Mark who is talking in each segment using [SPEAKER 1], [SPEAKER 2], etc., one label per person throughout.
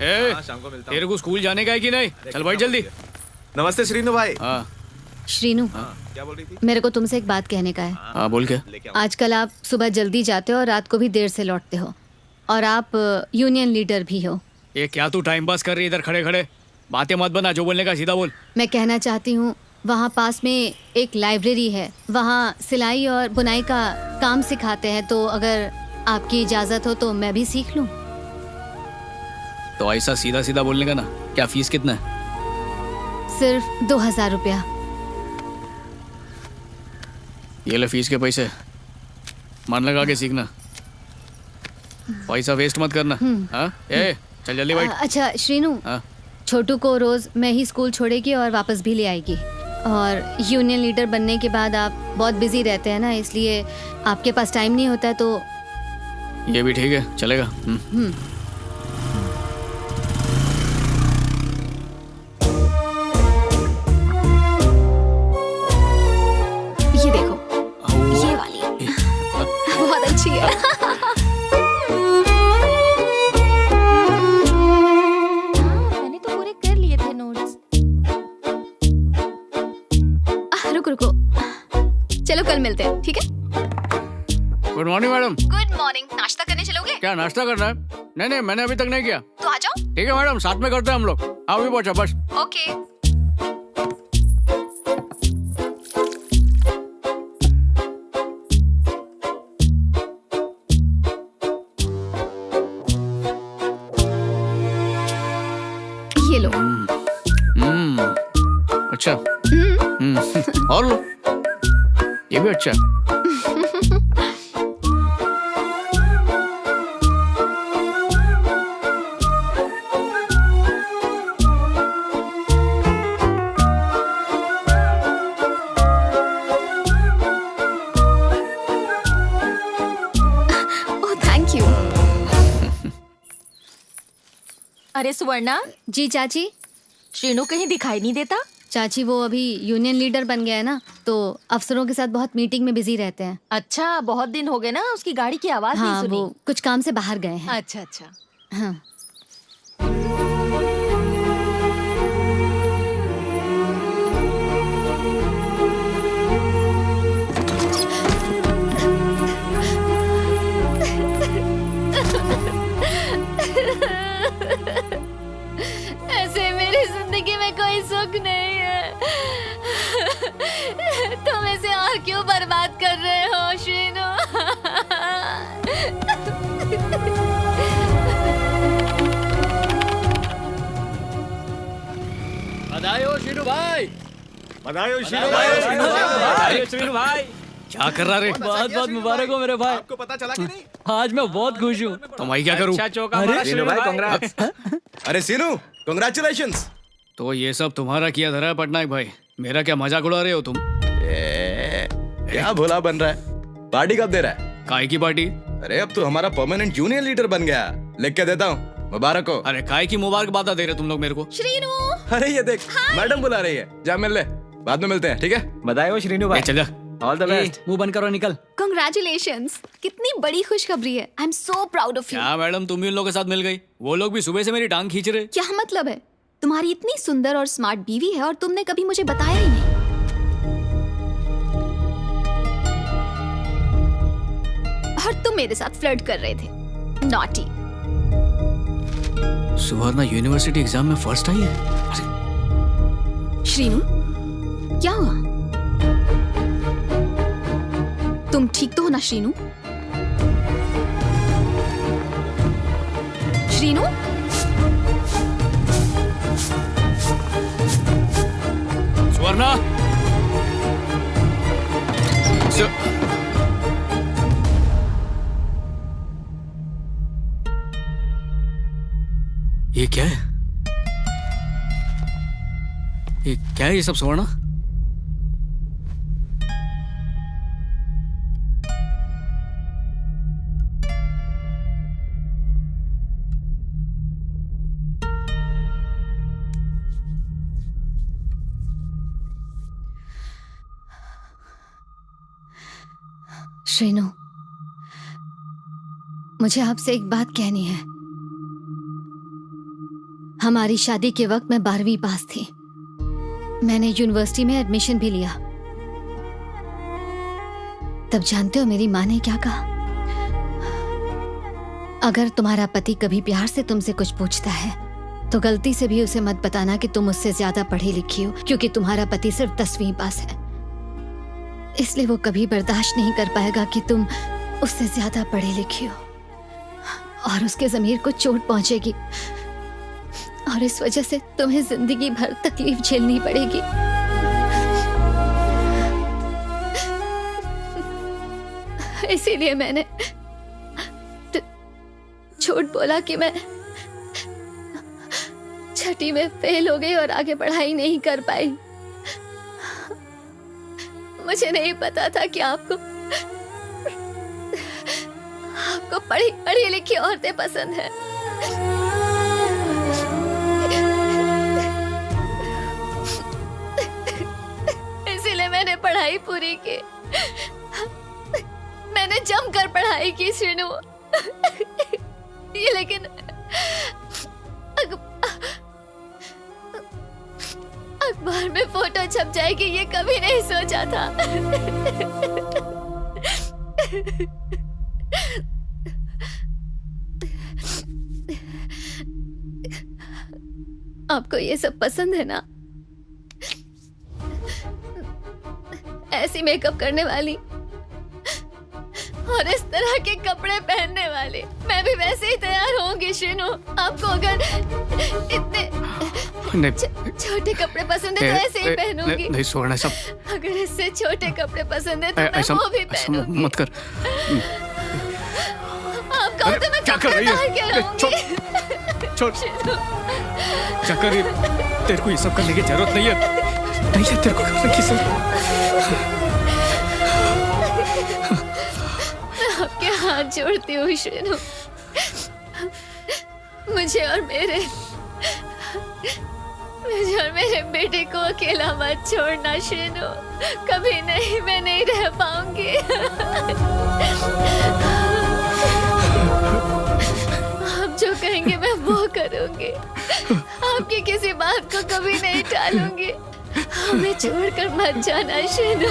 [SPEAKER 1] शाम को मिलता हूँ।
[SPEAKER 2] तेरे को स्कूल जाने का है कि नहीं? चल भाई जल्दी।
[SPEAKER 1] नमस्ते श्रीनु भाई।
[SPEAKER 2] हाँ
[SPEAKER 3] श्रीनु,
[SPEAKER 1] क्या बोल रही थी?
[SPEAKER 3] मेरे को तुमसे एक बात कहने का है।
[SPEAKER 2] हाँ बोल के।
[SPEAKER 3] आजकल आप सुबह जल्दी जाते हो और रात को भी देर से लौटते हो, और आप यूनियन लीडर भी हो।
[SPEAKER 2] ये क्या तू टाइम पास कर रही है इधर खड़े खड़े? बातें मत बना, जो बोलने का सीधा बोल।
[SPEAKER 3] मैं कहना चाहती हूँ, वहाँ पास में एक लाइब्रेरी है, वहाँ सिलाई और बुनाई का काम सिखाते हैं, तो अगर आपकी इजाज़त हो तो मैं भी सीख लूँ।
[SPEAKER 2] तो ऐसा सीधा सीधा बोलने का ना। क्या फीस कितना है?
[SPEAKER 3] सिर्फ 2000 रुपया।
[SPEAKER 2] ये ले फीस के पैसे, मन लगा के सीखना, पैसा वेस्ट मत करना। हाँ ए चल जल्दी बैठ।
[SPEAKER 3] अच्छा श्रीनु,
[SPEAKER 2] हाँ
[SPEAKER 3] छोटू को रोज मैं ही स्कूल छोड़ेगी और वापस भी ले आएगी। और यूनियन लीडर बनने के बाद आप बहुत बिजी रहते हैं ना, इसलिए आपके पास टाइम नहीं होता है, तो
[SPEAKER 2] ये भी ठीक है, चलेगा।
[SPEAKER 3] ये देखो, ये वाली बहुत अच्छी है।
[SPEAKER 4] मैंने तो पूरे कर लिए थे नोट्स।
[SPEAKER 3] रुको रुको, चलो कल मिलते हैं, ठीक है?
[SPEAKER 2] Good morning madam.
[SPEAKER 3] Good morning. नाश्ता करने चलोगे?
[SPEAKER 2] क्या नाश्ता करना है? नहीं मैंने अभी तक नहीं किया।
[SPEAKER 3] तो आ जाओ।
[SPEAKER 2] ठीक है मैडम, साथ में करते हैं हम लोग। हाँ अभी पहुंचा बस।
[SPEAKER 3] ओके। ये लो।
[SPEAKER 2] अच्छा। और लो, ये भी अच्छा।
[SPEAKER 3] Oh thank you.
[SPEAKER 4] अरे सुवर्णा,
[SPEAKER 3] जी चाची।
[SPEAKER 4] श्रीनु कहीं दिखाई नहीं देता?
[SPEAKER 3] चाची वो अभी यूनियन लीडर बन गया है ना, तो अफसरों के साथ बहुत मीटिंग में बिजी रहते हैं।
[SPEAKER 4] अच्छा, बहुत दिन हो गए ना, उसकी गाड़ी की आवाज
[SPEAKER 3] हाँ,
[SPEAKER 4] नहीं सुनी।
[SPEAKER 3] वो कुछ काम से बाहर गए हैं।
[SPEAKER 4] अच्छा अच्छा।
[SPEAKER 3] हाँ। ऐसे मेरी जिंदगी में कोई सुख नहीं है। तुम इसे और क्यों बर्बाद कर रहे हो श्रीनु?
[SPEAKER 2] बधाई हो शीनू भाई।
[SPEAKER 1] बधाई हो शीनू
[SPEAKER 2] बधाई
[SPEAKER 1] भाई।
[SPEAKER 2] हो शीनू भाई। क्या कर रहा रे?
[SPEAKER 5] बहुत बहुत मुबारक हो मेरे भाई।
[SPEAKER 1] आपको पता चला कि नहीं?
[SPEAKER 5] आज मैं बहुत खुश हूँ।
[SPEAKER 2] तो मैं क्या करूँ?
[SPEAKER 5] अच्छा चौका
[SPEAKER 2] अरे
[SPEAKER 5] मारा
[SPEAKER 1] शीनू भाई कांग्रेट्स। अरे शीनू कांग्रेचुलेशंस।
[SPEAKER 2] तो ये सब तुम्हारा किया धरा है पटनायक भाई। मेरा क्या मजाक उड़ा रहे हो तुम?
[SPEAKER 1] क्या भोला बन रहा है? पार्टी कब दे रहा है?
[SPEAKER 2] काय की पार्टी?
[SPEAKER 1] अरे अब तू हमारा परमानेंट यूनियन लीडर बन गया। लिख के देता हूँ, मुबारक हो।
[SPEAKER 2] अरे काय की मुबारकबाद दे रहे तुम लोग मेरे को?
[SPEAKER 3] श्रीनु।
[SPEAKER 1] अरे ये देख, मैडम बुला रही है। जा मिल ले, बाद में मिलते हैं, ठीक है?
[SPEAKER 5] बधाई हो श्रीनु भाई।
[SPEAKER 2] चल जा।
[SPEAKER 5] All the best. मुंह बंद करो, निकल।
[SPEAKER 3] Congratulations! कितनी बड़ी खुशखबरी है। I am so proud of you.
[SPEAKER 2] क्या मैडम, तुम भी उन लोगों के साथ मिल गई? वो लोग भी सुबह से मेरी टांग खींच रहे।
[SPEAKER 3] क्या मतलब है? तुम्हारी इतनी सुंदर और स्मार्ट बीवी है और तुमने कभी मुझे बताया ही नहीं। और तुम मेरे साथ फ्लर्ट कर रहे थे। नॉटी।
[SPEAKER 2] सुवर्णा यूनिवर्सिटी एग्जाम में फर्स्ट आई है। अरे
[SPEAKER 3] श्रीनु, क्या हुआ? तुम ठीक तो हो ना श्रीनु? श्रीनु?
[SPEAKER 2] सुवर्णा। ये क्या है? ये क्या है ये सब सुवर्णा?
[SPEAKER 3] श्रीनु, मुझे आपसे एक बात कहनी है। हमारी शादी के वक्त मैं 12वीं पास थी। मैंने यूनिवर्सिटी में एडमिशन भी लिया। तब जानते हो मेरी माँ ने क्या कहा? अगर तुम्हारा पति कभी प्यार से तुमसे कुछ पूछता है तो गलती से भी उसे मत बताना कि तुम उससे ज्यादा पढ़ी लिखी हो, क्योंकि तुम्हारा पति सिर्फ 10वीं पास है। इसलिए वो कभी बर्दाश्त नहीं कर पाएगा कि तुम उससे ज्यादा पढ़ी लिखी हो, और उसके ज़मीर को चोट पहुंचेगी और इस वजह से तुम्हें जिंदगी भर तकलीफ झेलनी पड़ेगी। इसीलिए मैंने झूठ बोला कि मैं 6ठी में फेल हो गई और आगे पढ़ाई नहीं कर पाई। मुझे नहीं पता था कि आपको पढ़ी पढ़ी लिखी औरतें पसंद है। इसीलिए मैंने पढ़ाई पूरी की। मैंने जमकर पढ़ाई की श्रीनु। ये लेकिन अखबार में फोटो छप जाएगी ये कभी नहीं सोचा था। आपको ये सब पसंद है ना? ऐसी मेकअप करने वाली और इस तरह के कपड़े पहनने वाले। मैं भी वैसे ही तैयार होंगी श्रीनु। आपको अगर इतने छोटे कपड़े पसंद है तो ऐसे ही पहनूंगी।
[SPEAKER 2] नहीं सुवर्ण, सब
[SPEAKER 3] अगर इससे छोटे कपड़े पसंद है तो मैं वो भी पहनूंगी।
[SPEAKER 2] मत कर।
[SPEAKER 3] आप कहो तो मैं
[SPEAKER 2] क्या कर रही है? छोड़। क्या कर रही है? तेरे को ये सब करने की जरूरत नहीं है। नहीं है तेरे को करने की जरूरत।
[SPEAKER 3] आपके हाथ जोड़ती हूँ श्रीनु। मुझे और मेरे बेटे को अकेला मत छोड़ना श्रीनु। कभी नहीं, मैं नहीं रह पाऊंगी। आप जो कहेंगे मैं वो करूंगी। आपकी किसी बात को कभी नहीं टालूंगी। हमें छोड़कर मत जाना श्रीनु।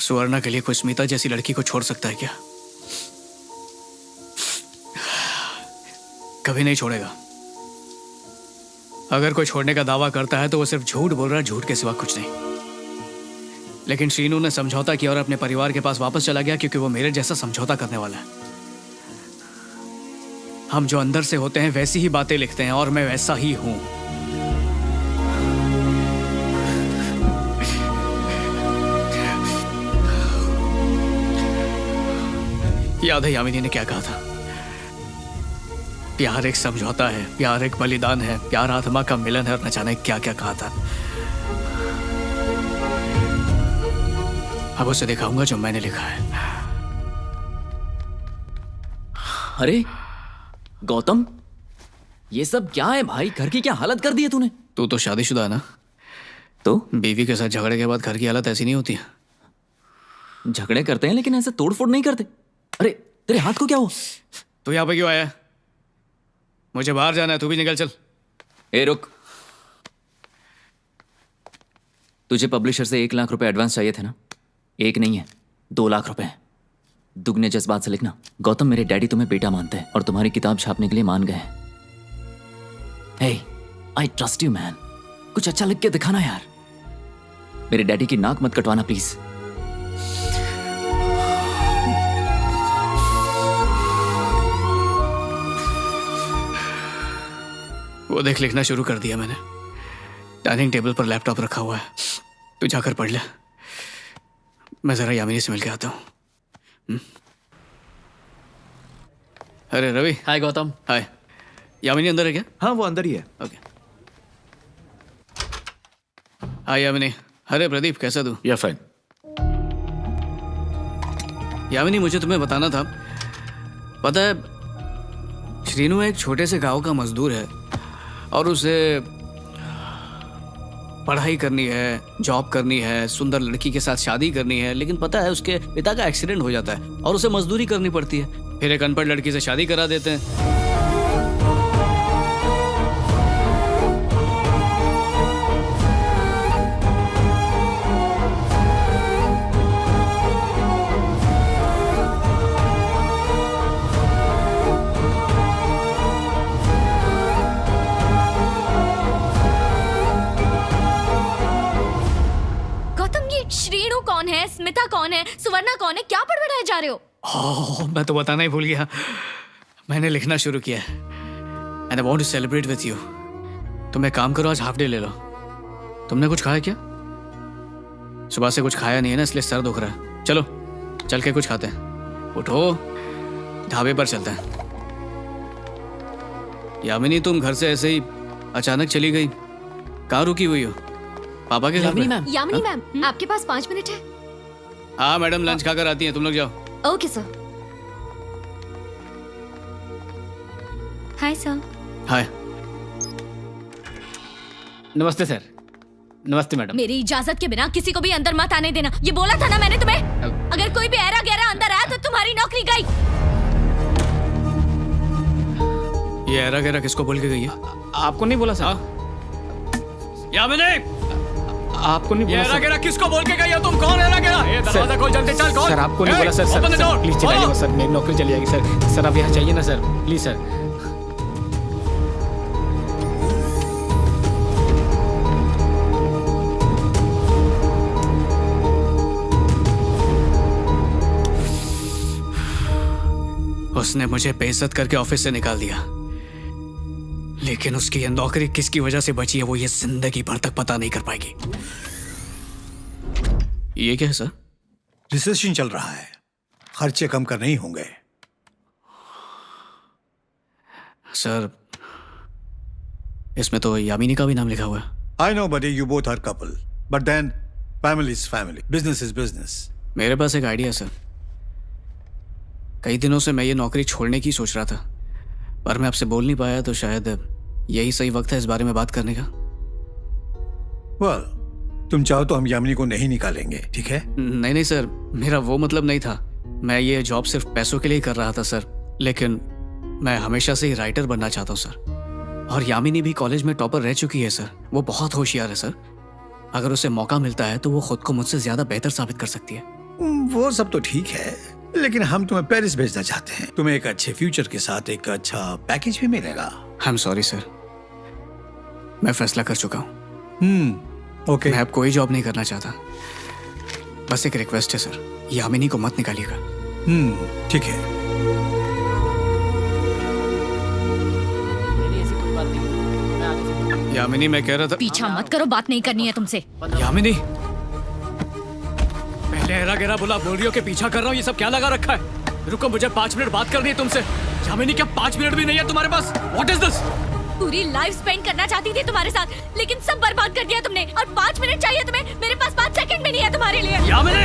[SPEAKER 2] सुवर्णा के लिए कोई स्मिता जैसी लड़की को छोड़ सकता है क्या? कभी नहीं छोड़ेगा। अगर कोई छोड़ने का दावा करता है तो वो सिर्फ झूठ बोल रहा है, झूठ के सिवा कुछ नहीं। लेकिन श्रीनु ने समझौता किया और अपने परिवार के पास वापस चला गया, क्योंकि वो मेरे जैसा समझौता करने वाला है। हम जो अंदर से होते हैं वैसी ही बातें लिखते हैं, और मैं वैसा ही हूं। याद है यामिनी ने क्या कहा था? प्यार एक समझौता है, प्यार एक बलिदान है, प्यार आत्मा का मिलन है, और न जाने क्या क्या कहा था। अब उसे दिखाऊंगा जो मैंने लिखा है।
[SPEAKER 6] अरे गौतम, ये सब क्या है भाई? घर की क्या हालत कर दी है तूने?
[SPEAKER 2] तू तो शादीशुदा है ना?
[SPEAKER 6] तो
[SPEAKER 2] बीवी के साथ झगड़े के बाद घर की हालत ऐसी नहीं होती है।
[SPEAKER 6] झगड़े करते हैं लेकिन ऐसे तोड़फोड़ नहीं करते। अरे तेरे हाथ को क्या हुआ?
[SPEAKER 2] तू यहाँ पे क्यों आया? मुझे बाहर जाना है, तू भी निकल चल।
[SPEAKER 6] ए रुक, तुझे पब्लिशर से 1 लाख रुपए एडवांस चाहिए थे ना? 1 नहीं है, 2 लाख रुपए हैं। दुगने जज्बात से लिखना। गौतम, मेरे डैडी तुम्हें बेटा मानते हैं और तुम्हारी किताब छापने के लिए मान गए हैं। हे, आई ट्रस्ट यू मैन। कुछ अच्छा लिख के दिखाना यार। मेरे डैडी की नाक मत कटवाना प्लीज।
[SPEAKER 2] वो देख, लिखना शुरू कर दिया मैंने। डाइनिंग टेबल पर लैपटॉप रखा हुआ है, तू जाकर पढ़ ले। मैं जरा यामिनी से मिल के आता हूँ। अरे रवि।
[SPEAKER 5] हाय गौतम।
[SPEAKER 2] हाय। यामिनी अंदर है क्या?
[SPEAKER 7] हाँ, वो अंदर ही है।
[SPEAKER 2] ओके। हाय यामिनी। अरे प्रदीप, कैसा तू?
[SPEAKER 7] या फाइन।
[SPEAKER 2] यामिनी, मुझे तुम्हें बताना था, पता है, श्रीनू एक छोटे से गांव का मजदूर है और उसे पढ़ाई करनी है, जॉब करनी है, सुंदर लड़की के साथ शादी करनी है, लेकिन पता है उसके पिता का एक्सीडेंट हो जाता है और उसे मजदूरी करनी पड़ती है। फिर एक अनपढ़ लड़की से शादी करा देते हैं।
[SPEAKER 4] श्रीनू कौन है, स्मिता कौन है, सुवर्णा कौन है, क्या पढ़ जा रहे हो?
[SPEAKER 2] ओह, मैं तो बताना ही भूल गया। मैंने लिखना शुरू किया and I want to celebrate with you. तुम एक काम करो, आज हाफ डे ले लो। तुमने कुछ खाया क्या? सुबह से कुछ खाया नहीं है ना, इसलिए सर दुख रहा है। चलो चल के कुछ खाते हैं। उठो, ढाबे पर चलते हैं। यामिनी, तुम घर से ऐसे ही अचानक चली गई, कहाँ रुकी हुई हो? पापा के घर पे?
[SPEAKER 4] यामिनी मैम, आपके पास 5 मिनट है?
[SPEAKER 2] हाँ मैडम, लंच खाकर आती हैं, तुम लोग जाओ।
[SPEAKER 4] Okay sir. Hi sir.
[SPEAKER 2] Hi.
[SPEAKER 5] नमस्ते सर। नमस्ते मैडम।
[SPEAKER 4] मेरी इजाजत के बिना किसी को भी अंदर मत आने देना, ये बोला था ना मैंने तुम्हें। अगर कोई भी ऐरा गैरा अंदर आया तो तुम्हारी नौकरी गई।
[SPEAKER 2] ये ऐरा गैरा किसको बोल के गई है?
[SPEAKER 5] आपको नहीं बोला सर।
[SPEAKER 2] यामिनी,
[SPEAKER 5] आपको नहीं बोला सर।
[SPEAKER 2] किसको बोल के गई हो? तुम कौन है? दरवाजा खोल, जल्दी चल, खोल।
[SPEAKER 5] सर आपको नहीं बोला सर। सर प्लीज चलाइए सर, मेरी नौकरी चली जाएगी सर। सर आप यहाँ चाहिए ना सर, प्लीज सर।
[SPEAKER 2] उसने मुझे बेइज्जत करके ऑफिस से निकाल दिया, लेकिन उसकी ये नौकरी किसकी वजह से बची है वो ये जिंदगी भर तक पता नहीं कर पाएगी। ये क्या है सर?
[SPEAKER 7] रिसेशन चल रहा है, खर्चे कम करने ही होंगे।
[SPEAKER 2] सर इसमें तो यामिनी का भी नाम लिखा हुआ है।
[SPEAKER 7] I know buddy, you both are couple, but then family is family, business is business.
[SPEAKER 2] मेरे पास एक आइडिया सर। कई दिनों से मैं ये नौकरी छोड़ने की सोच रहा था, पर मैं आपसे बोल नहीं पाया, तो शायद यही सही वक्त है इस बारे में बात करने का।
[SPEAKER 7] well, तुम चाहो तो हम यामिनी को नहीं निकालेंगे, ठीक है?
[SPEAKER 2] नहीं नहीं सर, मेरा वो मतलब नहीं था। मैं ये जॉब सिर्फ पैसों के लिए ही कर रहा था सर, लेकिन मैं हमेशा से ही राइटर बनना चाहता हूँ सर। और यामिनी भी कॉलेज में टॉपर रह चुकी है सर, वो बहुत होशियार है सर। अगर उसे मौका मिलता है तो वो खुद को मुझसे ज्यादा बेहतर साबित कर सकती है।
[SPEAKER 7] वो सब तो ठीक है, लेकिन हम तुम्हें पेरिस भेजना चाहते हैं। तुम्हें एक अच्छे फ्यूचर के साथ एक अच्छा पैकेज भी मिलेगा।
[SPEAKER 2] आई एम सॉरी सर, मैं फैसला कर चुका हूँ।
[SPEAKER 7] ओके।
[SPEAKER 2] मैं अब कोई जॉब नहीं करना चाहता। बस एक रिक्वेस्ट है सर, यामिनी को मत निकालिएगा।
[SPEAKER 7] ठीक है।
[SPEAKER 5] ऐसी कोई बात नहीं, मैं आगे से।
[SPEAKER 2] यामिनी, मैं कह रहा था।
[SPEAKER 4] पीछा मत करो, बात नहीं करनी है तुमसे।
[SPEAKER 2] यामिनी, पहले ऐरा गैरा बोला, बोल रही हो कि पीछा कर रहा हूँ, ये सब क्या लगा रखा है? रुको, मुझे 5 मिनट बात करनी है तुमसे। यामिनी, क्या 5 मिनट भी नहीं है तुम्हारे पास? What is this?
[SPEAKER 4] पूरी लाइफ स्पेंड करना चाहती थी तुम्हारे साथ, लेकिन सब बर्बाद कर दिया तुमने। और 5 मिनट चाहिए तुम्हें, मेरे पास 5 सेकंड भी नहीं है तुम्हारे लिए।
[SPEAKER 2] यामिनी!